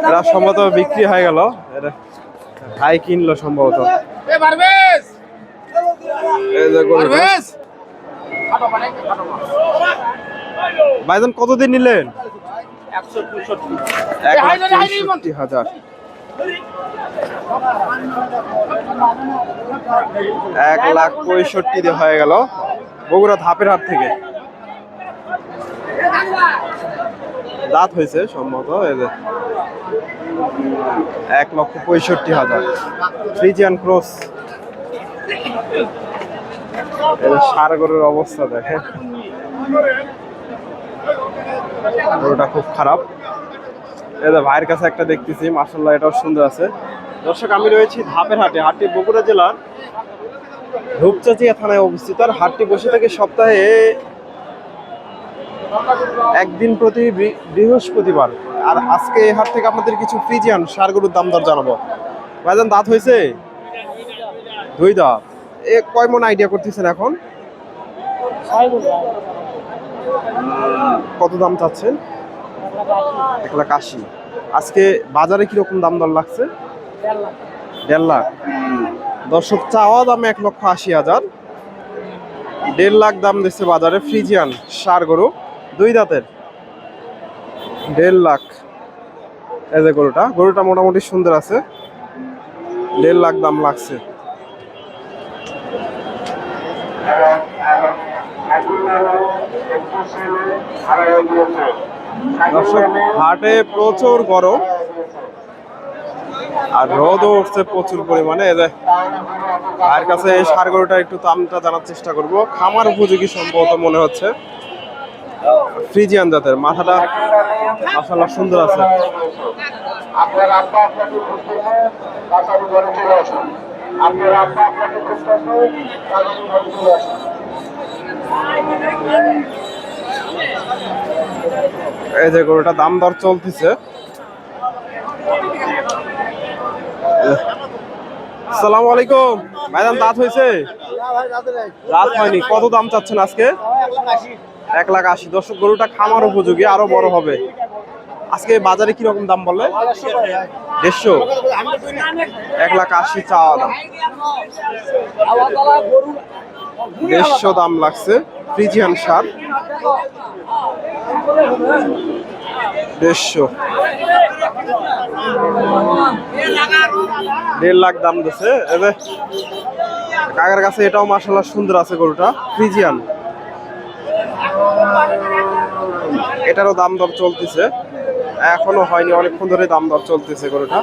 এরা সম্ভবত বিক্রি হয়ে গেল। ভাই কিনলো সম্ভবত। ভাইজান কতদিন নিলেন? 1,65,000। 1,65,000 হয়ে গেল বগুড়া ধাপের হাট থেকে। দাঁত হয়েছে সম্ভবত। 1,65,000 ফ্রিজিয়ান ক্রস। ষাঁড় গরুর অবস্থা দেখেন, গরুটা খুব খারাপ। ভাইয়ের কাছে একটা দেখতেছি, মাশাআল্লাহ এটাও সুন্দর আছে। দর্শক, আমি রয়েছি ধাপের হাটে। হাটটি বগুড়া জেলার রূপচাঁচিয়া থানায় অবস্থিত। আর হাটটি বসে থাকে সপ্তাহে একদিন প্রতি বৃহস্পতিবার। আর আজকে এই হাট থেকে আপনাদের কিছু ফ্রিজিয়ান ষাঁড় গরুর দাম দর জানাবো। ভাইজান দাঁত হয়েছে? 2 দাঁত। কয় মন আইডিয়া করতেছেন এখন? কত দাম চাচ্ছেন? 1,80,000। আজকে বাজারে কিরকম দাম দর লাগছে? 1.5 লাখ। দর্শক, চাওয়া দাম 1,80,000। 1.5 লাখ দাম দিচ্ছে বাজারে ফ্রিজিয়ান ষাঁড় গরু 2 দাঁতের। 1.5 লাখ। এই যে গরুটা মোটামুটি সুন্দর আছে। 1.5 লাখ দাম লাগছে। দর্শক, হাটে প্রচুর গরম আর রোদও উঠছে প্রচুর পরিমাণে। আর কাছে এই ষাঁড় গরুটা একটু দামটা জানার চেষ্টা করব। খামার উপযোগী সম্ভবত মনে হচ্ছে। ফ্রিজিয়ান জাতের, মাথাটা মাশাআল্লাহ সুন্দর আছে। এই যে গরুটা দাম দর চলতেছে। আসসালামু আলাইকুম। ভাইজান দাঁত হয়েছে? দাঁত হয়নি। কত দাম চাচ্ছেন আজকে? 1,80,000। দর্শক, গরুটা খামার উপযোগী, আরো বড় হবে। আজকে বাজারে কিরকম দাম বললে? 150। 1,80,000 চাওয়া দাম। 150 দাম লাগছে ফ্রিজিয়ান ষাঁড়। 150। 1.5 লাখ দাম দিচ্ছে। কাকার কাছে এটাও মাশাআল্লাহ সুন্দর আছে গরুটা, ফ্রিজিয়ান। এটারও দাম দর চলতেছে, এখনো হয়নি, অনেকক্ষণ ধরে দাম দর চলতেছে গরুটা।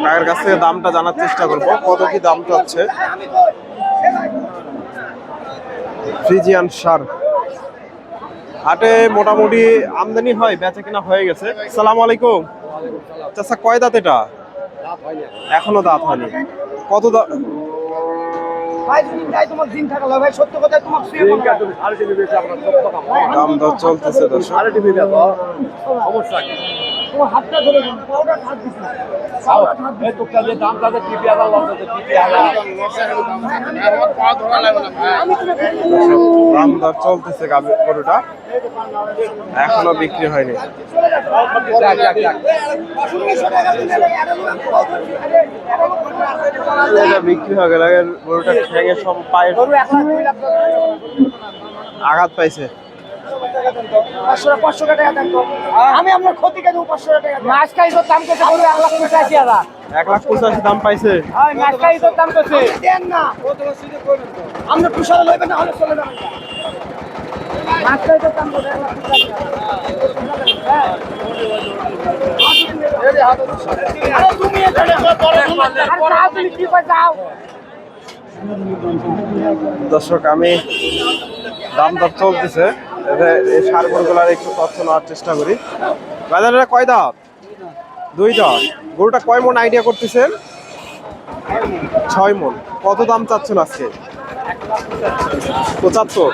কাকার কাছ থেকে দামটা জানার চেষ্টা করবো, কত কি দাম চাচ্ছে ফ্রিজিয়ান ষাঁড়। হাটে মোটামুটি আমদানি হয়, বেচা কিনা হয়ে গেছে। আসসালামু আলাইকুম। চাচা, কয় দাঁত এটা? এখনো দাঁত হয়নি। কত দাম? দাম দর চলতেছে দাম দর চলতেছে গরুটা, এখনো বিক্রি হয়নি। এটা বিক্রি হয়ে গেল। গরুটা ঠ্যাঙে সব পায়ে আঘাত পাইছে। আমি আপনার ক্ষতি কেন? 500 টাকা মাছ খাই তো দাম কত? 1,85,000। 1,85,000 দাম পাইছে। মাছ খাই তো দাম কত? দেন না, আমরা পুষারে লইবেন না হলে চলে যাবেন। মাছ খাই তো দাম কত? 1,85,000। দর্শক, আমি দাম দর চলতেছে, এই ষাঁড় গরুগুলার একটু তথ্য নেওয়ার চেষ্টা করি। বাজারে কয় দাঁত? 2 দাঁত। গরুটা কয় মন আইডিয়া করতেছেন? 6 মন। কত দাম চাচ্ছেন আজকে? 75।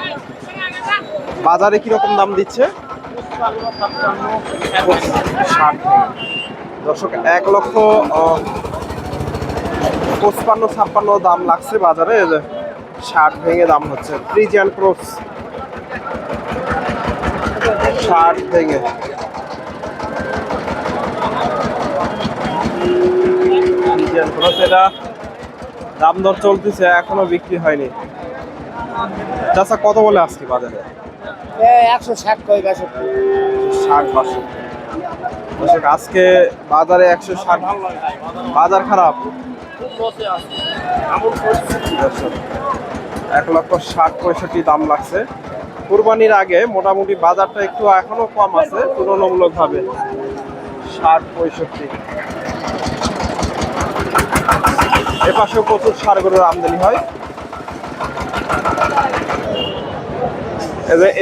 বাজারে কিরকম দাম দিচ্ছে? 60। দর্শক 1,55,56 দাম লাগছে বাজারে। 60 ভেঙে দাম হচ্ছে। ফ্রিজিয়ান ক্রস 60 ভেঙে। ফ্রিজিয়ান ক্রস এটা দাম দর চলতেছে, এখনো বিক্রি হয়নি। চাচা কত বলে আজকে বাজারে? 160 কই 62 60-62। দর্শক আজকে বাজারে 160। বাজার খারাপ। দর্শক 1,60,65 দাম লাগছে। কুরবানির আগে মোটামুটি বাজারটা একটু এখনো কম আছে তুলনামূলক ভাবে। 60-65। এপাশেও প্রচুর ষাঁড় গরুর আমদানি হয়।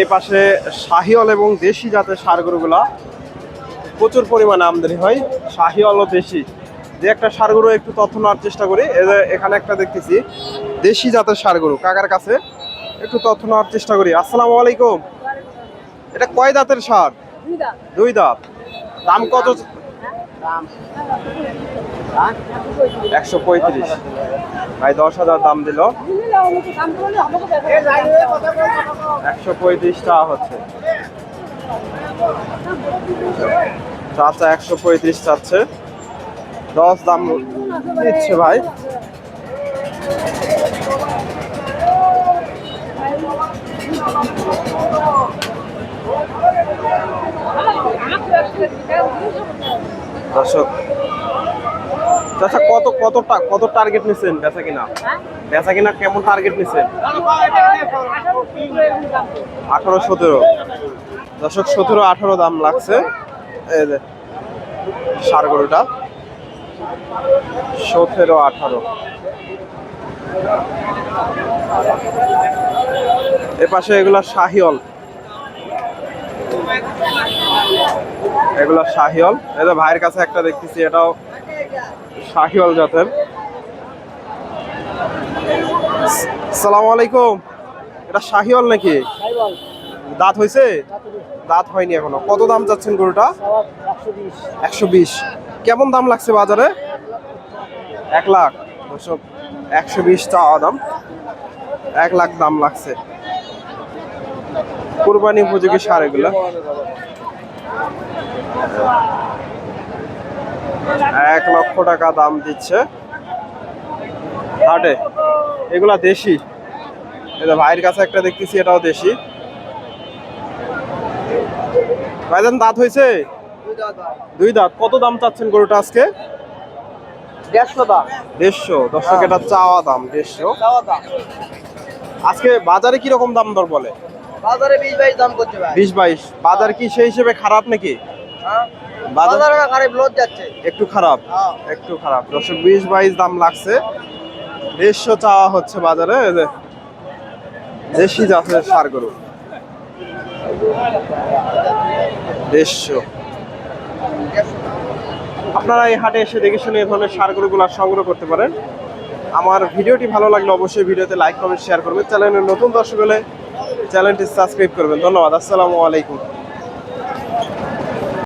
এই পাশে শাহিওয়াল এবং দেশি জাতের ষাঁড় গরুগুলা প্রচুর পরিমাণে আমদানি হয়। শাহিওয়াল ও দেশি যে একটা ষাঁড় গরু একটু তথ্য নেওয়ার চেষ্টা করি। এখানে একটা দেখতেছি দেশি জাতের ষাঁড় গরু, কাকার কাছে একটু তথ্য নেওয়ার চেষ্টা করি। আসসালামু আলাইকুম। এটা কয় দাঁতের ষাঁড়? দুই দাঁত। দাম কত? 135। ভাই 10,000 দাম দিল। 135 টাকা হচ্ছে। চাচা 135 চাচ্ছে, 10 দাম দিচ্ছে ভাই। দর্শক চাচা কত টার্গেট নিছেন বেচা কিনা? বেচা কিনা কেমন টার্গেট নিছেন? 18-17। দর্শক 17-18 দাম লাগছে। এই যে ষাঁড় গরুটা 17-18। এপাশে এগুলা শাহিওয়াল, এগুলা শাহিওয়াল। এটা ভাইয়ের কাছে একটা দেখতেছি, এটাও শাহিওয়াল জাতের। আসসালামু আলাইকুম। এটা শাহিওয়াল নাকি? দাঁত হয়েছে? দাঁত হয়নি এখনো। কত দাম চাচ্ছেন গরুটা? 120। কেমন দাম লাগছে বাজারে? 1 লাখ। দর্শক 120 চাওয়া দাম, 1 লাখ দাম লাগছে। কুরবানি উপযোগী ষাঁড় এগুলা। 1 লক্ষ টাকা দাম দিচ্ছে হাটে। এগুলা দেশি। এটা ভাইয়ের কাছে একটা দেখতেছি, এটাও দেশি। ভাইজান দাঁত হয়েছে? 2 দাঁত। কত দাম চাচ্ছেন গরুটা আজকে? 150 দাম। 150। দর্শক এটা চাওয়া দাম 150। আজকে বাজারে কি রকম দাম দর বলে? বাজারে 20-22 দাম করছে ভাই। 20-22। বাজার কি সেই হিসেবে খারাপ নাকি? হ্যাঁ, বাজার বাজারে খারাপ লজ যাচ্ছে। একটু খারাপ। হ্যাঁ। একটু খারাপ। দর্শক 20-22 দাম লাগছে। 150 চাওয়া হচ্ছে বাজারে। এই যে দেশি জাতের ষাঁড় গরু 150। আপনারা এই হাটে এসে দেখে শুনে এই ধরনের ষাঁড় গরুগুলো সংগ্রহ করতে পারেন। আমার ভিডিওটি ভালো লাগলে অবশ্যই ভিডিওতে লাইক কমেন্ট শেয়ার করবেন। চ্যানেলের নতুন দর্শক হলে চ্যানেলটি সাবস্ক্রাইব করবেন। ধন্যবাদ। আসসালামু আলাইকুম।